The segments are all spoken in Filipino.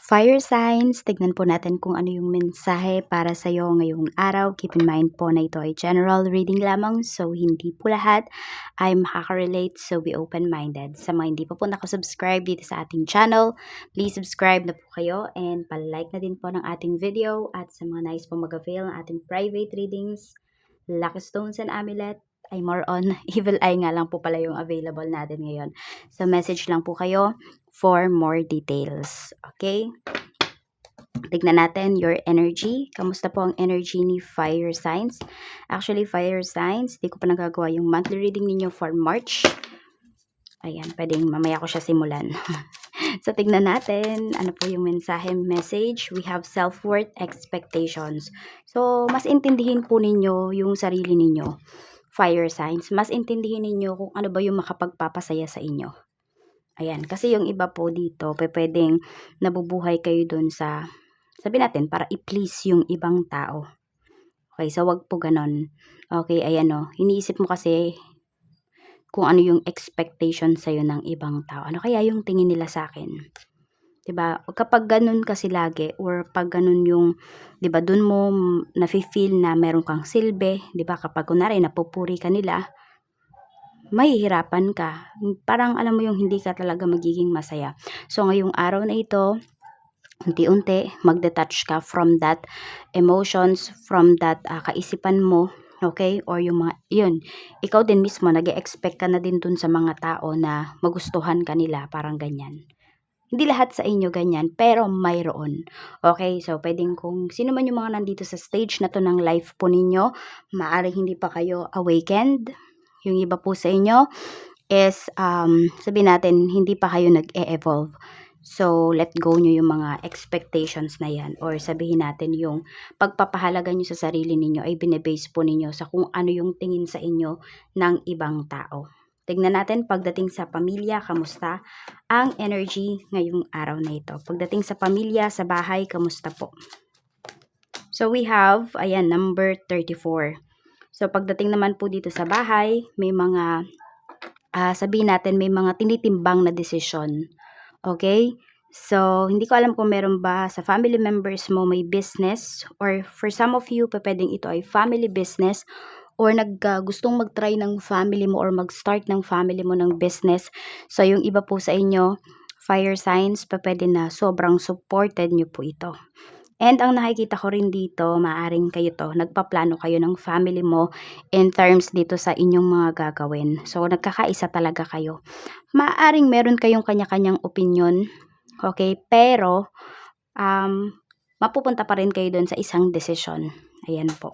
Fire signs, tignan po natin kung ano yung mensahe para sa iyo ngayong araw. Keep in mind po na ito ay general reading lamang, so hindi po lahat ay makaka-relate, so be open-minded. Sa mga hindi pa po nakasubscribe dito sa ating channel, please subscribe na po kayo and palike na din po ng ating video. At sa mga nais po mag-avail ng ating private readings, Lucky Stones and Amulet, ay more on evil eye nga lang po pala yung available natin ngayon. So message lang po kayo for more details. Okay? Tignan natin your energy. Kamusta po ang energy ni fire signs? Actually, fire signs, di ko pa nagagawa yung monthly reading ninyo for March. Ayan, pwedeng mamaya ko siya simulan. So, tignan natin. Ano po yung mensahe, message? We have self-worth expectations. So, mas intindihin po ninyo yung sarili ninyo. Fire signs. Mas intindihin ninyo kung ano ba yung makapagpapasaya sa inyo. Ayan, kasi yung iba po dito, pwedeng nabubuhay kayo dun sa, sabi natin, para i-please yung ibang tao. Okay, so wag po ganon. Okay, ayan o. Iniisip mo kasi kung ano yung expectation sa'yo ng ibang tao. Ano kaya yung tingin nila sa akin? Diba? Kapag ganun kasi lagi, or pag ganun yung, diba, dun mo nafe-feel na meron kang silbi, diba, kapag kunwari napupuri ka nila, mahihirapan ka. Parang alam mo yung hindi ka talaga magiging masaya. So, ngayong araw na ito, unti-unti, mag-detach ka from that emotions, from that kaisipan mo, okay? Or yung mga, yun, ikaw din mismo, nag-expect ka na din dun sa mga tao na magustuhan ka nila, parang ganyan. Hindi lahat sa inyo ganyan, pero mayroon. Okay, so pwedeng kung sino man yung mga nandito sa stage na to ng life po ninyo, maaaring hindi pa kayo awakened. Yung iba po sa inyo is, sabihin natin, hindi pa kayo nag-e-evolve. So, let go nyo yung mga expectations na yan. Or sabihin natin yung pagpapahalaga nyo sa sarili ninyo ay binebase po ninyo sa kung ano yung tingin sa inyo ng ibang tao. Tignan natin pagdating sa pamilya, kamusta ang energy ngayong araw na ito. Pagdating sa pamilya, sa bahay, kamusta po? So, we have, ayan, number 34. So, pagdating naman po dito sa bahay, may mga, sabihin natin, may mga tinitimbang na desisyon. Okay? So, hindi ko alam kung meron ba sa family members mo may business, or for some of you, pwedeng ito ay family business, or gustong mag-try ng family mo or mag-start ng family mo ng business. So, yung iba po sa inyo, fire signs, pwede na sobrang supported nyo po ito. And ang nakikita ko rin dito, maaring kayo to, nagpaplano kayo ng family mo in terms dito sa inyong mga gagawin. So, nagkakaisa talaga kayo. Maaring meron kayong kanya-kanyang opinion, okay? Pero, mapupunta pa rin kayo doon sa isang desisyon. Ayan po.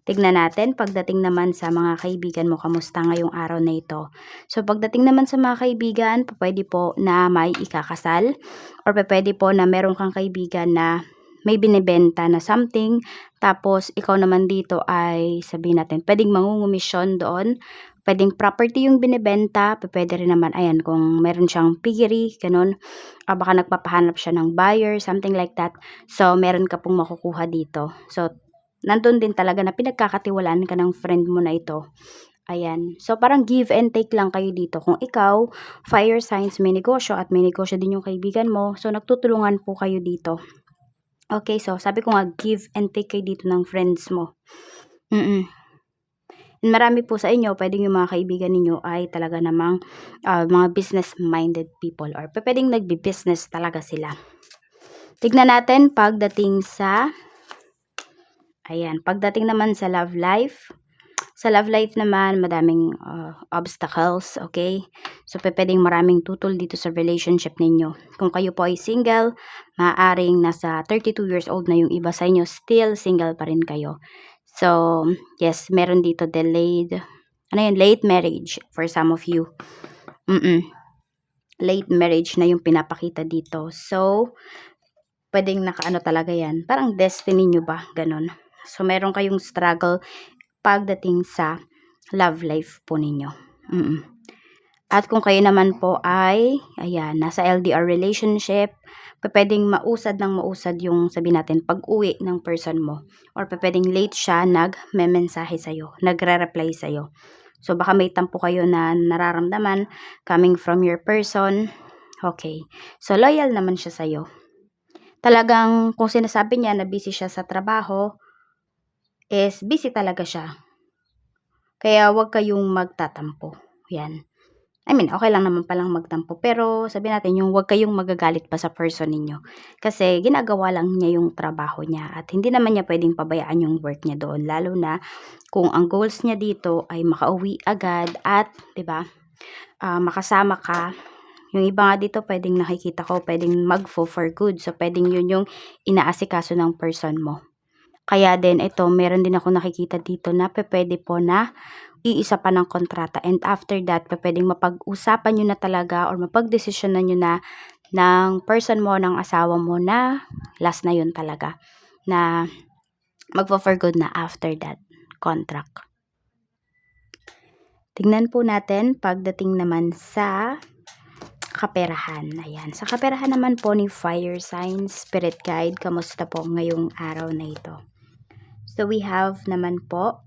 Tignan natin, pagdating naman sa mga kaibigan mo, kamusta ngayong araw na ito? So, pagdating naman sa mga kaibigan, pwede po na may ikakasal, or pwede po na meron kang kaibigan na may binibenta na something, tapos ikaw naman dito ay, sabihin natin, pwedeng mangungumisyon doon, pwedeng property yung binibenta, pwede rin naman, ayan, kung meron siyang piggery, ganun, baka nagpapahanap siya ng buyer, something like that. So, meron ka pong makukuha dito. So, nandun din talaga na pinagkakatiwalaan ka ng friend mo na ito. Ayan. So, parang give and take lang kayo dito. Kung ikaw, fire signs, may negosyo at may negosyo din yung kaibigan mo, so nagtutulungan po kayo dito. Okay, so sabi ko nga, give and take kayo dito ng friends mo. And marami po sa inyo, pwedeng yung mga kaibigan ninyo ay talaga namang mga business-minded people, or pwedeng nagbi-business talaga sila. Tignan natin pagdating sa, ayan, pagdating naman sa love life. Sa love life naman, madaming obstacles, okay? So, pwedeng maraming tutol dito sa relationship ninyo. Kung kayo po ay single, maaaring nasa 32 years old na yung iba sa inyo, still single pa rin kayo. So, yes, meron dito delayed, late marriage for some of you. Late marriage na yung pinapakita dito. So, pwedeng nakaano talaga yan. Parang destiny nyo ba? Ganon. So, meron kayong struggle pagdating sa love life po ninyo. At kung kayo naman po ay, ayan, nasa LDR relationship, pwedeng mausad yung, sabihin natin, pag-uwi ng person mo. Or pwedeng late siya nag-memensahe sa'yo, nagre-reply sa'yo. So, baka may tampo kayo na nararamdaman coming from your person. Okay. So, loyal naman siya sa'yo. Talagang kung sinasabi niya na busy siya sa trabaho, is busy talaga siya. Kaya huwag kayong magtatampo, 'yan. I mean, okey lang naman palang magtampo, pero sabihin natin yung huwag kayong magagalit pa sa person ninyo. Kasi ginagawa lang niya yung trabaho niya at hindi naman niya puwedeng pabayaan yung work niya doon, lalo na kung ang goals niya dito ay makauwi agad at 'di ba, makasama ka. Yung iba nga dito puwedeng nakikita ko puwedeng for good, so puwedeng yun yung inaasikaso ng person mo. Kaya din ito, meron din ako nakikita dito na pupuwede po na iisa pa ng kontrata, and after that pupuwedeng mapag-usapan niyo na talaga or mapagdesisyonan niyo na ng person mo, ng asawa mo na last na yun talaga, na for good na after that contract. Tingnan po natin pagdating naman sa kaperahan. Ayan, sa kaperahan naman po ni fire sign, spirit guide, kamusta po ngayong araw na ito? So we have naman po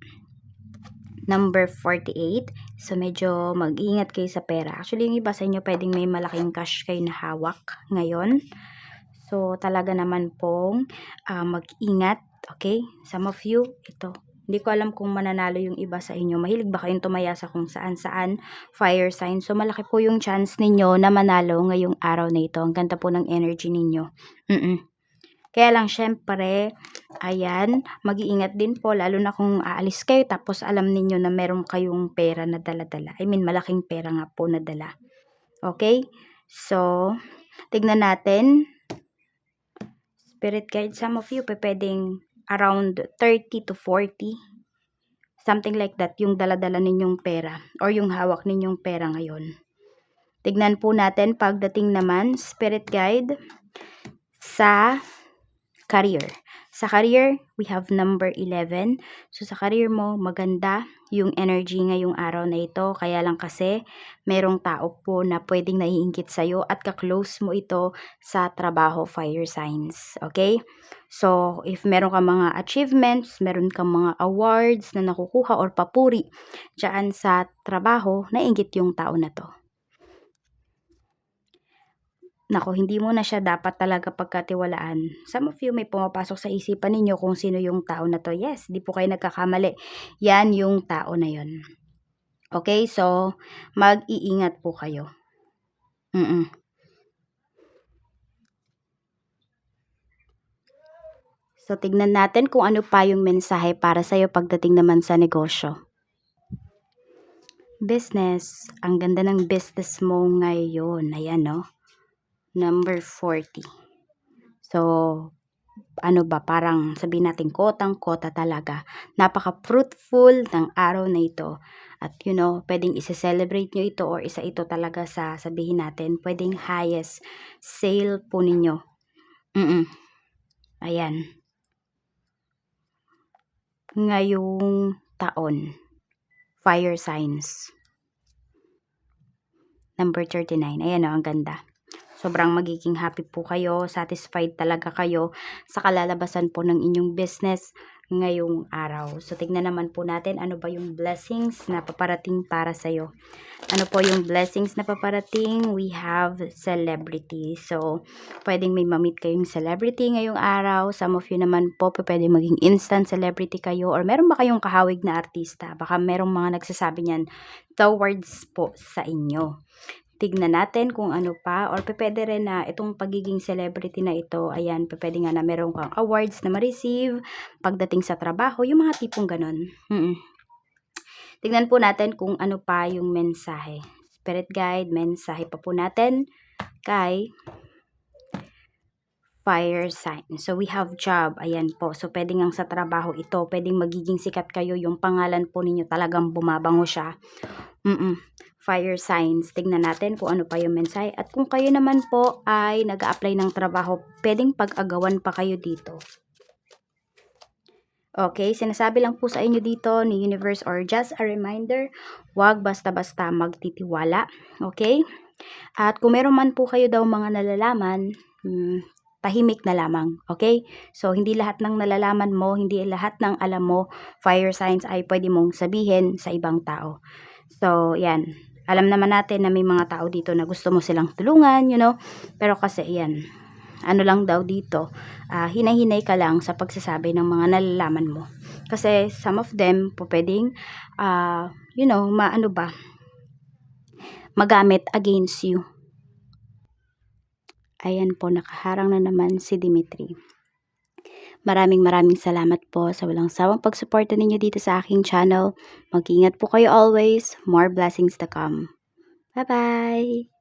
number 48. So medyo mag-ingat kayo sa pera. Actually, yung iba sa inyo pwedeng may malaking cash kayo na hawak ngayon. So talaga naman pong mag-ingat, okay? Some of you, ito. Hindi ko alam kung mananalo yung iba sa inyo. Mahilig ba kayong tumaya sa kung saan-saan fire sign? So malaki po yung chance ninyo na manalo ngayong araw na ito. Ang ganda po ng energy ninyo. Kaya lang syempre, ayan, mag-iingat din po lalo na kung aalis kayo tapos alam ninyo na meron kayong pera na dala-dala. I mean, malaking pera nga po na dala. Okay? So, tignan natin. Spirit guide, some of you pwedeng around 30 to 40. Something like that, yung dala-dala ninyong pera or yung hawak ninyong pera ngayon. Tignan po natin pagdating naman, spirit guide, sa career. Sa career, we have number 11. So, sa career mo, maganda yung energy ngayong araw na ito. Kaya lang kasi, merong tao po na pwedeng naiingkit sa'yo at ka-close mo ito sa trabaho, fire signs. Okay? So, if meron ka mga achievements, meron ka mga awards na nakukuha or papuri dyan sa trabaho, naiingkit yung tao na to. Nako, hindi mo na siya dapat talaga pagkatiwalaan. Some of you may pumapasok sa isipan ninyo kung sino yung tao na to. Yes, di po kayo nagkakamali. Yan yung tao na yon. Okay, so mag-iingat po kayo. So, tignan natin kung ano pa yung mensahe para sa'yo pagdating naman sa negosyo. Business. Ang ganda ng business mo ngayon. Ayan, no? Number 40. So, ano ba, parang sabihin natin kotang-kota talaga. Napaka-fruitful ng araw na ito. At pwedeng isa-celebrate nyo ito or isa ito talaga sa sabihin natin, pwedeng highest sale po ninyo. Ayan. Ngayong taon. Fire signs. Number 39. Ayan o, ang ganda. Sobrang magiging happy po kayo, satisfied talaga kayo sa kalalabasan po ng inyong business ngayong araw. So, tignan naman po natin ano ba yung blessings na paparating para sa'yo. Ano po yung blessings na paparating? We have celebrity. So, pwedeng may mamit kayong celebrity ngayong araw. Some of you naman po, pwedeng maging instant celebrity kayo or meron ba kayong kahawig na artista? Baka merong mga nagsasabi niyan towards po sa inyo. Tignan natin kung ano pa or pwede rin na itong pagiging celebrity na ito, ayan, pwede nga na meron kang awards na ma-receive pagdating sa trabaho, yung mga tipong ganon. Tignan po natin kung ano pa yung mensahe. Spirit guide, mensahe pa po natin kay fire sign. So, we have job. Ayan po. So, pwede nga sa trabaho ito. Pwedeng magiging sikat kayo. Yung pangalan po ninyo talagang bumabango siya. Fire signs. Tignan natin kung ano pa yung mensahe. At kung kayo naman po ay nag-a-apply ng trabaho, pwedeng pag-agawan pa kayo dito. Okay, sinasabi lang po sa inyo dito ni Universe or just a reminder, wag basta-basta magtitiwala. Okay? At kung meron man po kayo daw mga nalalaman, tahimik na lamang, okay? So, hindi lahat ng nalalaman mo, hindi lahat ng alam mo, fire signs ay pwede mong sabihin sa ibang tao. So, yan. Alam naman natin na may mga tao dito na gusto mo silang tulungan, pero kasi, yan. ano lang daw dito, hinay-hinay ka lang sa pagsasabi ng mga nalalaman mo. Kasi some of them po pwedeng, maano ba, magamit against you. Ayan po, nakaharang na naman si Dimitri. Maraming salamat po sa walang sawang pagsuporta ninyo dito sa aking channel. Mag-ingat po kayo always. More blessings to come. Bye-bye!